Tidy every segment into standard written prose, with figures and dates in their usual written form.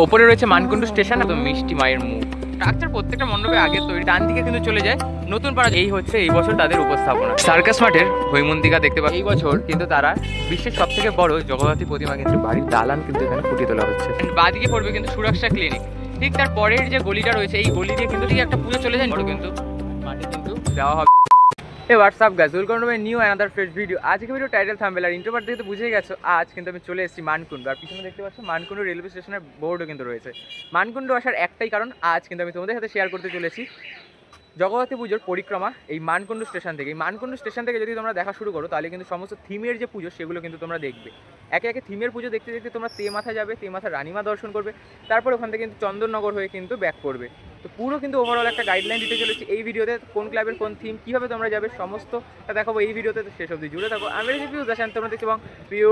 ওপরে রয়েছে মানকুণ্ডু স্টেশন, একদম মিষ্টি মায়ের মুখ। স্ট্রাকচার প্রত্যেকটা মণ্ডপে আগে তৈরি, ডান দিকে কিন্তু চলে যায় নতুন পাড়া। এই হচ্ছে এই বছর তাদের উপস্থাপনা। সার্কাস মাঠের হৈমন্তিকা দেখতে পাচ্ছি। এই বছর কিন্তু তারা বিশ্বের সব থেকে বড় জগদ্ধাত্রী প্রতিমা কিন্তু বাড়ির দালান কিন্তু এখানে ফুটিয়ে তোলা হচ্ছে। বাদিকে পড়বে কিন্তু সুরক্ষা ক্লিনিক। ঠিক তার পরের যে গলিটা রয়েছে, এই গলি দিয়ে কিন্তু ঠিক একটা পুজো চলে যায়, কিন্তু মাঠে কিন্তু দেওয়া হবে। Hey, what's up guys? Welcome to my new another fresh video. আজকে ভিডিও টাইটেল থাম্বনেল আর ইন্ট্রো পার্ট দেখে তো বুঝে গেছো, আজ কিন্তু আমি চলে এসেছি মানকুণ্ডু। আর পিছনে দেখতে পাচ্ছ মানকুণ্ডু রেলওয়ে স্টেশনের বোর্ডও কিন্তু রয়েছে। মানকুণ্ডু আসার একটাই কারণ, আজ কিন্তু আমি তোমাদের সাথে শেয়ার করতে চলেছি জগদ্ধাত্রী পুজোর পরিক্রমা এই মানকুণ্ডু স্টেশন থেকে। এই মানকুণ্ডু স্টেশন থেকে যদি তোমরা দেখা শুরু করো, তাহলে কিন্তু সমস্ত থিমের যে পুজো সেগুলো কিন্তু তোমরা দেখবে। একে একে থিমের পুজো দেখতে দেখতে তোমরা তেমাথা যাবে, তেমাথা রানীমা দর্শন করবে, তারপর ওখান থেকে কিন্তু চন্দননগর হয়ে কিন্তু ব্যাক করবে। তো পুরো কিন্তু ওভারঅল একটা গাইডলাইন দিতে চলেছি এই ভিডিওতে। কোন ক্লাবের কোন থিম, কীভাবে তোমরা যাবে, সমস্তটা দেখাবো এই ভিডিওতে। তো শেষ অবধি জুড়ে থাকো। আমি রিভিউ দেখান তোমরা দেখতে পাও প্রিয়।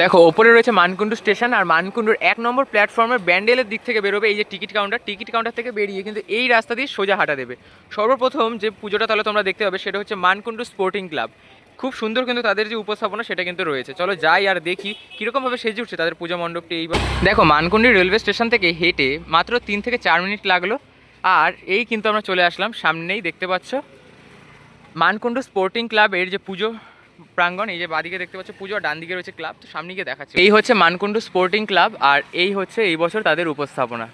দেখো ওপরে রয়েছে মানকুণ্ডু স্টেশন, আর মানকুণ্ডুর 1 নম্বর প্ল্যাটফর্মের ব্যান্ডেলের দিক থেকে বেরোবে এই যে টিকিট কাউন্টার থেকে বেরিয়ে কিন্তু এই রাস্তা দিয়ে সোজা হাঁটা দেবে। সর্বপ্রথম যে পুজোটা তাহলে তোমরা দেখতে পাবে সেটা হচ্ছে মানকুণ্ডু স্পোর্টিং ক্লাব। খুব সুন্দর কিন্তু তাদের যে উপস্থাপনা সেটা কিন্তু রয়েছে। চলো যাই আর দেখি কীরকমভাবে সেজে উঠছে তাদের পূজা মণ্ডপটি। এইবার দেখো মানকুণ্ডু রেলওয়ে স্টেশন থেকে হেঁটে মাত্র 3 থেকে 4 মিনিট লাগলো, আর এই কিন্তু আমরা চলে আসলাম। সামনেই দেখতে পাচ্ছ মানকুণ্ডু স্পোর্টিং ক্লাবের যে পুজো প্রাঙ্গণ। এই যে বাদিকে দেখতে পাচ্ছ পুজো, ডান দিকে রয়েছে ক্লাব। তো সামনে গিয়ে দেখাচ্ছে, এই হচ্ছে মানকুণ্ডু স্পোর্টিং ক্লাব, আর এই হচ্ছে এই বছর তাদের উপস্থাপনা।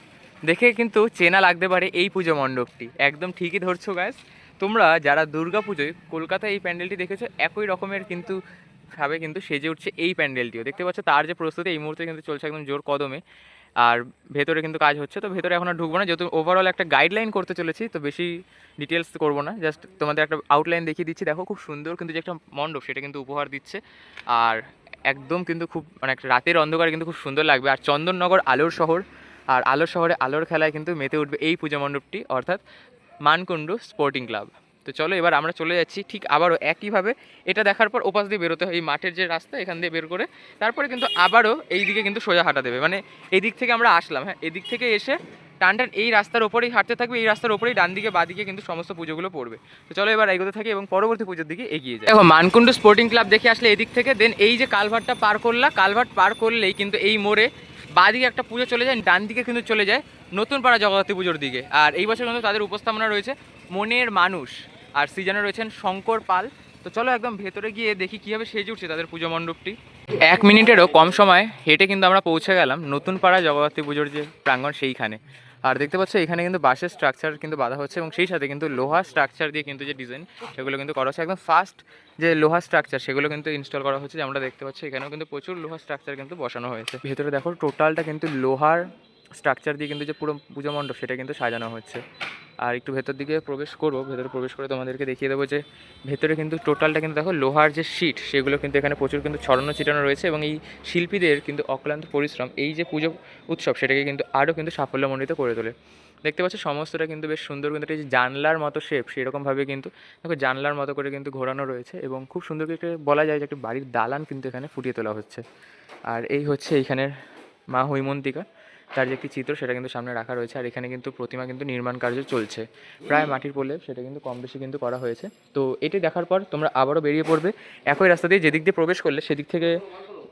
দেখে কিন্তু চেনা লাগতে পারে এই পুজো মণ্ডপটি, একদম ঠিকই ধরছো গাইস। তোমরা যারা দুর্গা পুজোয় কলকাতায় এই প্যান্ডেলটি দেখেছো, একই রকমের কিন্তু ভাবে কিন্তু সেজে উঠছে এই প্যান্ডেলটিও। দেখতে পাচ্ছ তার যে প্রস্তুতি এই মুহূর্তে কিন্তু চলছে একদম জোর কদমে। আর ভেতরে কিন্তু কাজ হচ্ছে। তো ভেতরে এখন আর ঢুকবো না, যেহেতু ওভারঅল একটা গাইডলাইন করতে চলেছি, তো বেশি ডিটেলস করবো না, জাস্ট তোমাদের একটা আউটলাইন দেখিয়ে দিচ্ছি। দেখো খুব সুন্দর কিন্তু যে একটা মণ্ডপ সেটা কিন্তু উপহার দিচ্ছে, আর একদম কিন্তু খুব মানে একটা রাতের অন্ধকারে কিন্তু খুব সুন্দর লাগবে। আর চন্দননগর আলোর শহর, আর আলোর শহরে আলোর খেলায় কিন্তু মেতে উঠবে এই পূজা মণ্ডপটি, অর্থাৎ মানকুণ্ডু স্পোর্টিং ক্লাব। তো চলো এবার আমরা চলে যাচ্ছি ঠিক আবারও একইভাবে। এটা দেখার পর ওপাশ দিয়ে বেরোতে হয়, এই মাঠের যে রাস্তা এখান দিয়ে বের করে তারপরে কিন্তু আবারও এই দিকে কিন্তু সোজা হাঁটা দেবে। মানে এই দিক থেকে আমরা আসলাম, হ্যাঁ, এদিক থেকে এসে টান এই রাস্তার ওপরেই হাঁটতে থাকবে। এই রাস্তার ওপরেই ডান দিকে বাদিকে কিন্তু সমস্ত পুজোগুলো পড়বে। তো চলো এবার এগোতে থাকি এবং পরবর্তী পুজোর দিকে এগিয়ে যাই। দেখো মানকুণ্ডু স্পোর্টিং ক্লাব দেখে আসলে এদিক থেকে, দেন এই যে কালভার্টটা পার করলা, কালভার্ট পার করলেই কিন্তু এই মোড়ে বাদিকে একটা পুজো চলে যায়, ডান দিকে কিন্তু চলে যায় নতুন পাড়া জগদ্ধাত্রী পুজোর দিকে। আর এই বছর কিন্তু তাদের উপস্থাপনা রয়েছে মনের মানুষ, আর সিজনে রয়েছেন শঙ্কর পাল। তো চলো একদম ভেতরে গিয়ে দেখি কীভাবে সেজে উঠছে তাদের পুজো মণ্ডপটি। 1 মিনিটেরও কম সময় হেঁটে কিন্তু আমরা পৌঁছে গেলাম নতুন পাড়া জগদ্ধাত্রী পুজোর যে প্রাঙ্গণ সেইখানে। আর দেখতে পাচ্ছ এখানে কিন্তু বাঁশের স্ট্রাকচার কিন্তু বাঁধা হচ্ছে, এবং সেই সাথে কিন্তু লোহার স্ট্রাকচার দিয়ে কিন্তু যে ডিজাইন সেগুলো কিন্তু করা হচ্ছে। একদম ফাস্ট যে লোহার স্ট্রাকচার সেগুলো কিন্তু ইনস্টল করা হচ্ছে, যে আমরা দেখতে পাচ্ছি এখানেও কিন্তু প্রচুর লোহার স্ট্রাকচার কিন্তু বসানো হয়েছে। ভেতরে দেখো টোটালটা কিন্তু লোহার স্ট্রাকচার দিয়ে কিন্তু যে পুরো পুজো মণ্ডপ সেটা কিন্তু সাজানো হচ্ছে। আর একটু ভেতর দিকে প্রবেশ করবো, ভেতরে প্রবেশ করে তোমাদেরকে দেখিয়ে দেবো যে ভেতরে কিন্তু টোটালটা কিন্তু দেখো লোহার যে শিট সেগুলো কিন্তু এখানে প্রচুর কিন্তু ছড়ানো ছিটানো রয়েছে, এবং এই শিল্পীদের কিন্তু অক্লান্ত পরিশ্রম এই যে পুজো উৎসব সেটাকে কিন্তু আরও কিন্তু সাফল্যমণ্ডিত করে তোলে। দেখতে পাচ্ছ সমস্তটা কিন্তু বেশ সুন্দর, কিন্তু এই যে জানলার মতো শেপ সেরকমভাবে কিন্তু দেখো জানলার মতো করে কিন্তু ঘোরানো রয়েছে, এবং খুব সুন্দর করে বলা যায় যে একটা বাড়ির দালান কিন্তু এখানে ফুটিয়ে তোলা হচ্ছে। আর এই হচ্ছে এইখানের মা হৈমন্তিকা, তার যে একটি চিত্র সেটা কিন্তু সামনে রাখা রয়েছে। আর এখানে কিন্তু প্রতিমা কিন্তু নির্মাণ কার্য চলছে, প্রায় মাটির প্রলেপ সেটা কিন্তু কম বেশি কিন্তু করা হয়েছে। তো এটি দেখার পর তোমরা আবারও বেরিয়ে পড়বে একই রাস্তা দিয়ে, যেদিক দিয়ে প্রবেশ করলে সেদিক থেকে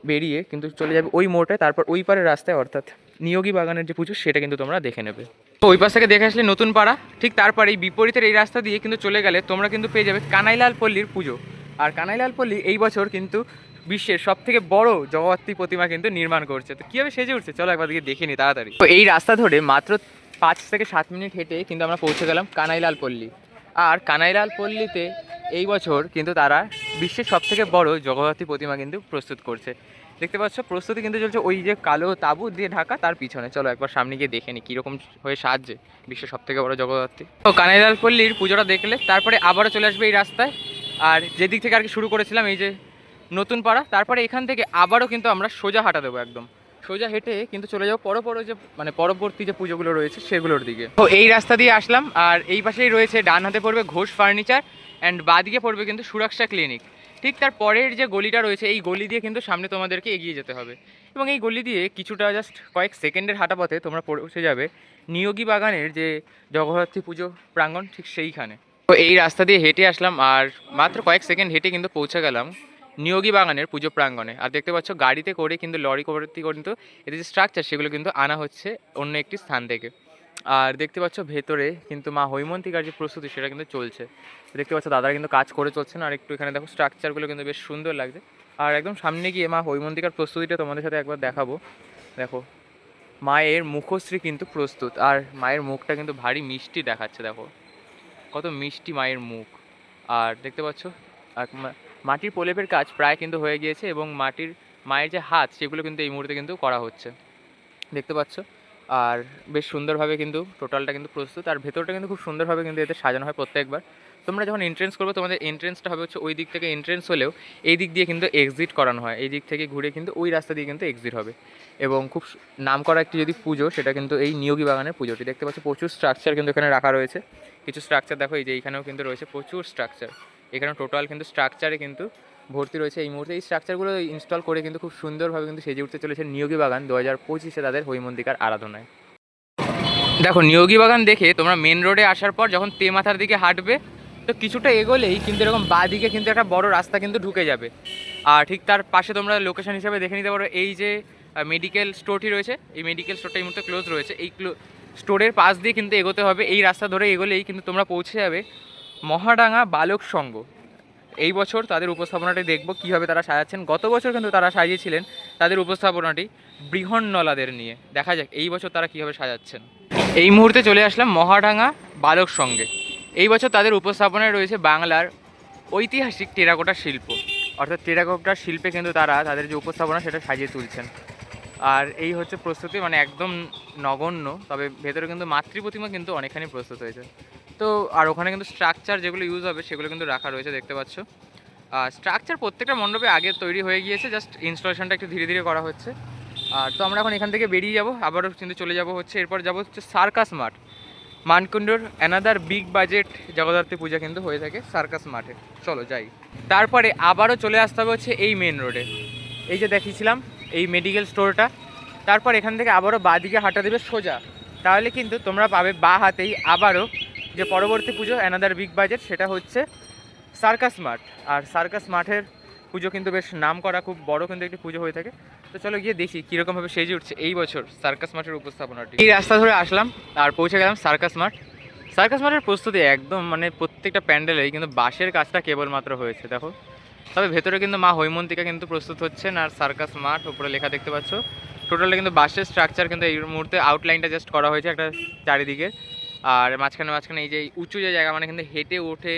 বেরিয়ে কিন্তু চলে যাবে ওই মোড়টায়, তারপর ওই পারের রাস্তায় অর্থাৎ নিয়োগী বাগানের যে পুজো সেটা কিন্তু তোমরা দেখে নেবে। তো ওই পাশ থেকে দেখে আসলে নতুন পাড়া, ঠিক তারপরে এই বিপরীতের এই রাস্তা দিয়ে কিন্তু চলে গেলে তোমরা কিন্তু পেয়ে যাবে কানাইলাল পল্লীর পুজো। আর কানাইলাল পল্লী এই বছর কিন্তু বিশ্বের সব থেকে বড় জগদ্ধাত্রী প্রতিমা কিন্তু নির্মাণ করছে। তো কীভাবে সেজে উঠছে চলো একবার দিকে দেখে নিই তাড়াতাড়ি। তো এই রাস্তা ধরে মাত্র 5 থেকে 7 মিনিট হেঁটে কিন্তু আমরা পৌঁছে গেলাম কানাইলাল পল্লী। আর কানাইলাল পল্লীতে এই বছর কিন্তু তারা বিশ্বের সব থেকে বড় জগদ্ধাত্রী প্রতিমা কিন্তু প্রস্তুত করছে। দেখতে পাচ্ছ প্রস্তুতি কিন্তু চলছে ওই যে কালো তাঁবু দিয়ে ঢাকা তার পিছনে। চলো একবার সামনে গিয়ে দেখে নিই কীরকম হয়ে সাজছে বিশ্বের সব থেকে বড় জগদ্ধাত্রী। তো কানাইলাল পল্লীর পুজোটা দেখলে তারপরে আবারও চলে আসবে এই রাস্তায়, আর যেদিক থেকে আর কি শুরু করেছিলাম এই যে নতুন পাড়া, তারপরে এখান থেকে আবারও কিন্তু আমরা সোজা হাঁটা দেবো, একদম সোজা হেঁটে কিন্তু চলে যাবো যে মানে পরবর্তী যে পুজোগুলো রয়েছে সেগুলোর দিকে। তো এই রাস্তা দিয়ে আসলাম, আর এই পাশেই রয়েছে ডান হাতে পড়বে ঘোষ ফার্নিচার, অ্যান্ড বাঁ দিকে পড়বে কিন্তু সুরক্ষা ক্লিনিক। ঠিক তার পরের যে গলিটা রয়েছে এই গলি দিয়ে কিন্তু সামনে তোমাদেরকে এগিয়ে যেতে হবে, এবং এই গলি দিয়ে কিছুটা জাস্ট কয়েক সেকেন্ডের হাঁটা পথে তোমরা পৌঁছে যাবে নিয়োগী বাগানের যে জগদ্ধাত্রী পুজো প্রাঙ্গণ ঠিক সেইখানে। তো এই রাস্তা দিয়ে হেঁটে আসলাম, আর মাত্র কয়েক সেকেন্ড হেঁটে কিন্তু পৌঁছে গেলাম নিয়োগী বাগানের পুজো প্রাঙ্গণে। আর দেখতে পাচ্ছ গাড়িতে করে কিন্তু লরি ভর্তি কিন্তু এদের যে স্ট্রাকচার সেগুলো কিন্তু আনা হচ্ছে অন্য একটি স্থান থেকে। আর দেখতে পাচ্ছ ভেতরে কিন্তু মা হৈমন্তিকার যে প্রস্তুতি সেটা কিন্তু চলছে। দেখতে পাচ্ছ দাদারা কিন্তু কাজ করে চলছেন, আর একটু এখানে দেখো স্ট্রাকচারগুলো কিন্তু বেশ সুন্দর লাগছে। আর একদম সামনে গিয়ে মা হৈমন্তিকার প্রস্তুতিটা তোমাদের সাথে একবার দেখাবো। দেখো মায়ের মুখশ্রী কিন্তু প্রস্তুত, আর মায়ের মুখটা কিন্তু ভারী মিষ্টি দেখাচ্ছে। দেখো কত মিষ্টি মায়ের মুখ। আর দেখতে পাচ্ছ মাটির প্রলেপের কাজ প্রায় কিন্তু হয়ে গিয়েছে, এবং মায়ের যে হাত সেগুলো কিন্তু এই মুহূর্তে কিন্তু করা হচ্ছে, দেখতে পাচ্ছ। আর বেশ সুন্দরভাবে কিন্তু টোটালটা কিন্তু প্রস্তুত, আর ভেতরটা কিন্তু খুব সুন্দরভাবে কিন্তু এতে সাজানো হয় প্রত্যেকবার। তোমরা যখন এন্ট্রেন্স করবে তোমাদের এন্ট্রেন্সটা হবে হচ্ছে ওই দিক থেকে এন্ট্রেন্স হলেও এই দিক দিয়ে কিন্তু এক্সিট করানো হয়, এই দিক থেকে ঘুরে কিন্তু ওই রাস্তা দিয়ে কিন্তু এক্সিট হবে। এবং খুব নাম করা একটি যদি পুজো সেটা কিন্তু এই নিয়োগী বাগানের পুজোটি। দেখতে পাচ্ছ প্রচুর স্ট্রাকচার কিন্তু এখানে রাখা রয়েছে। কিছু স্ট্রাকচার দেখো এই যে এইখানেও কিন্তু রয়েছে প্রচুর স্ট্রাকচার, এখানে টোটাল কিন্তু স্ট্রাকচারে কিন্তু ভর্তি রয়েছে এই মুহূর্তে। এই স্ট্রাকচারগুলো ইনস্টল করে কিন্তু খুব সুন্দরভাবে কিন্তু সেজে উঠতে চলেছে নিয়োগী বাগান 2025-এ তাদের হৈমন্তিকার আরাধনায়। দেখো নিয়োগী বাগান দেখে তোমরা মেন রোডে আসার পর যখন তেমাথার দিকে হাঁটবে তো কিছুটা এগোলেই কিন্তু এরকম বাঁ দিকে কিন্তু একটা বড় রাস্তা কিন্তু ঢুকে যাবে। আর ঠিক তার পাশে তোমরা লোকেশন হিসাবে দেখে নিতে পারো এই যে মেডিকেল স্টোরটি রয়েছে, এই মেডিকেল স্টোরটা এই মুহূর্তে ক্লোজ রয়েছে। এই স্টোরের পাশ দিয়ে কিন্তু এগোতে হবে, এই রাস্তা ধরে এগোলেই কিন্তু তোমরা পৌঁছে যাবে মহাডাঙ্গা বালক সংঘ। এই বছর তাদের উপস্থাপনাটি দেখব কীভাবে তারা সাজাচ্ছেন। গত বছর কিন্তু তারা সাজিয়েছিলেন তাদের উপস্থাপনাটি বৃহন্নলাদের নিয়ে। দেখা যাক এই বছর তারা কীভাবে সাজাচ্ছেন। এই মুহূর্তে চলে আসলাম মহাডাঙ্গা বালক সংঘে। এই বছর তাদের উপস্থাপনায় রয়েছে বাংলার ঐতিহাসিক টেরাকোটা শিল্প, অর্থাৎ টেরাকোটা শিল্পে কিন্তু তারা তাদের যে উপস্থাপনা সেটা সাজিয়ে তুলছেন। আর এই হচ্ছে প্রস্তুতি, মানে একদম নগণ্য, তবে ভেতরে কিন্তু মাতৃ প্রতিমা কিন্তু অনেকখানি প্রস্তুত হয়েছে। তো আর ওখানে কিন্তু স্ট্রাকচার যেগুলো ইউজ হবে সেগুলো কিন্তু রাখা রয়েছে, দেখতে পাচ্ছ। স্ট্রাকচার প্রত্যেকটা মণ্ডপে আগে তৈরি হয়ে গিয়েছে, জাস্ট ইনস্টলেশনটা একটু ধীরে ধীরে করা হচ্ছে। আর তো আমরা এখন এখান থেকে বেরিয়ে যাব, আবারও কিন্তু চলে যাব হচ্ছে এরপর যাব হচ্ছে সার্কাস মাঠ। মানকুণ্ডুর অ্যানাদার বিগ বাজেট জগদ্ধাত্রী পূজা কিন্তু হয়ে থাকে সার্কাস মাঠে। চলো যাই। তারপরে আবারও চলে আসতে হবে হচ্ছে এই মেন রোডে, এই যে দেখিয়েছিলাম এই মেডিকেল স্টোরটা। তারপর এখান থেকে আবারও বাঁ দিকে হাঁটা দেবে সোজা, তাহলে কিন্তু তোমরা পাবে বাঁ হাতেই আবারও যে পরবর্তী পুজো অ্যানাদার বিগ বাজেট, সেটা হচ্ছে সার্কাস মাঠ। আর সার্কাস মাঠের পুজো কিন্তু বেশ নাম করা, খুব বড় কিন্তু একটি পুজো হয়ে থাকে। তো চলো গিয়ে দেখি কীরকমভাবে সেজে উঠছে এই বছর সার্কাস মাঠের উপস্থাপনাটি। এই রাস্তা ধরে আসলাম আর পৌঁছে গেলাম সার্কাস মাঠ। সার্কাস মাঠের প্রস্তুতি একদম মানে প্রত্যেকটা প্যান্ডেলেই কিন্তু বাঁশের কাজটা কেবলমাত্র হয়েছে দেখো। তবে ভেতরে কিন্তু মা হৈমন্তিকা কিন্তু প্রস্তুত হচ্ছেন। আর সার্কাস মাঠ উপরে লেখা দেখতে পাচ্ছ, টোটালটা কিন্তু বাঁশের স্ট্রাকচার কিন্তু এই মুহূর্তে আউটলাইনটা জাস্ট করা হয়েছে একটা চারিদিকে। আর মাঝখানে এই যে উঁচু যে জায়গা মানে কিন্তু হেঁটে ওঠে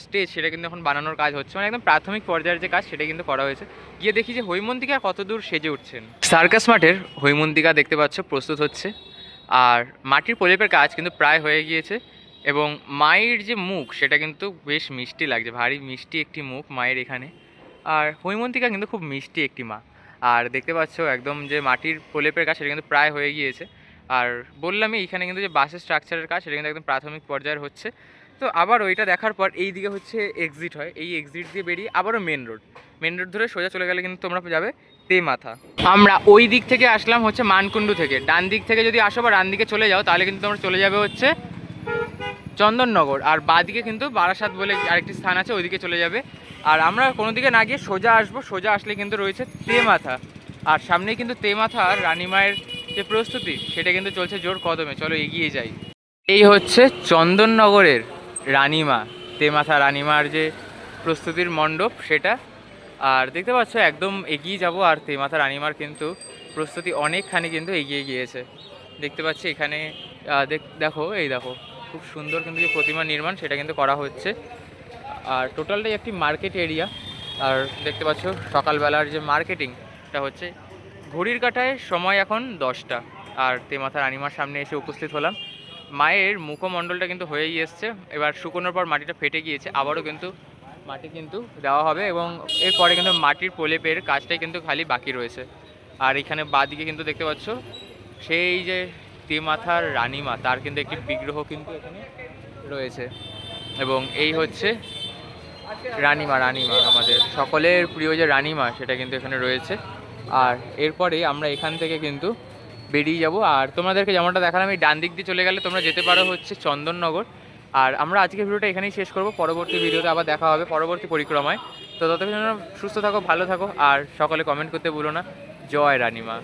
স্টেজ, সেটা কিন্তু এখন বানানোর কাজ হচ্ছে, মানে একদম প্রাথমিক পর্যায়ের যে কাজ সেটা কিন্তু করা হয়েছে। গিয়ে দেখি যে হৈমন্তিকা কত দূর সেজে উঠছেন। সার্কাস মাঠের হৈমন্তিকা দেখতে পাচ্ছ প্রস্তুত হচ্ছে, আর মাটির প্রলেপের কাজ কিন্তু প্রায় হয়ে গিয়েছে। এবং মায়ের যে মুখ সেটা কিন্তু বেশ মিষ্টি লাগছে, ভারী মিষ্টি একটি মুখ মায়ের এখানে। আর হৈমন্তিকা কিন্তু খুব মিষ্টি একটি মা। আর দেখতে পাচ্ছ একদম যে মাটির প্রলেপের কাজ সেটা কিন্তু প্রায় হয়ে গিয়েছে। আর বললামই এখানে কিন্তু যে বাসের স্ট্রাকচারের কাজ সেটা কিন্তু একদম প্রাথমিক পর্যায়ের হচ্ছে। তো আবার ওইটা দেখার পর এই দিকে হচ্ছে এক্সিট হয়, এই এক্সিট দিয়ে বেরিয়ে আবারও মেন রোড ধরে সোজা চলে গেলে কিন্তু তোমরা যাবে তেমাথা। আমরা ওই দিক থেকে আসলাম হচ্ছে মানকুণ্ডু থেকে, ডান দিক থেকে যদি আসো বা ডান দিকে চলে যাও তাহলে কিন্তু তোমরা চলে যাবে হচ্ছে চন্দননগর। আর বাঁদিকে কিন্তু বারাসাত বলে আরেকটি স্থান আছে, ওইদিকে চলে যাবে। আর আমরা কোনো দিকে না গিয়ে সোজা আসবো, সোজা আসলে কিন্তু রয়েছে তেমাথা। আর সামনেই কিন্তু তেমাথার রানীমায়ের যে প্রস্তুতি সেটা কিন্তু চলছে জোর কদমে। চলো এগিয়ে যাই। এই হচ্ছে চন্দননগরের রানীমা, তেমাথা রানীমার যে প্রস্তুতির মণ্ডপ সেটা। আর দেখতে পাচ্ছ একদম এগিয়ে যাব, আর তেমাথা রানীমার কিন্তু প্রস্তুতি অনেকখানি কিন্তু এগিয়ে গিয়েছে। দেখতে পাচ্ছি এখানে দেখো এই দেখো খুব সুন্দর কিন্তু যে প্রতিমা নির্মাণ সেটা কিন্তু করা হচ্ছে। আর টোটালটাই একটি মার্কেট এরিয়া। আর দেখতে পাচ্ছ সকালবেলার যে মার্কেটিংটা হচ্ছে, ঘড়ির কাঁটায় সময় এখন 10টা। আর তেমাথা রানীমার সামনে এসে উপস্থিত হলাম। মায়ের মুখমণ্ডলটা কিন্তু হয়েই এসছে, এবার শুকোনোর পর মাটিটা ফেটে গিয়েছে, আবারও কিন্তু মাটি কিন্তু দেওয়া হবে এবং এরপরে কিন্তু মাটির প্রলেপের কাজটাই কিন্তু খালি বাকি রয়েছে। আর এখানে বাঁদিকে কিন্তু দেখতে পাচ্ছ সেই যে তেমাথার রানীমা তার কিন্তু একটি বিগ্রহ কিন্তু এখানে রয়েছে। এবং এই হচ্ছে রানীমা আমাদের সকলের প্রিয় যে রানীমা সেটা কিন্তু এখানে রয়েছে। আর এরপরে আমরা এখান থেকে কিন্তু বেরিয়ে যাব। আর তোমাদেরকে যেমনটা দেখালাম এই ডান দিক দিয়ে চলে গেলে তোমরা যেতে পারো হচ্ছে চন্দননগর। আর আমরা আজকের ভিডিওটা এখানেই শেষ করব, পরবর্তী ভিডিওতে আবার দেখা হবে পরবর্তী পরিক্রমায়। তো ততক্ষণ সুস্থ থাকো, ভালো থাকো, আর সকলে কমেন্ট করতে ভুলো না। জয় রানীমা।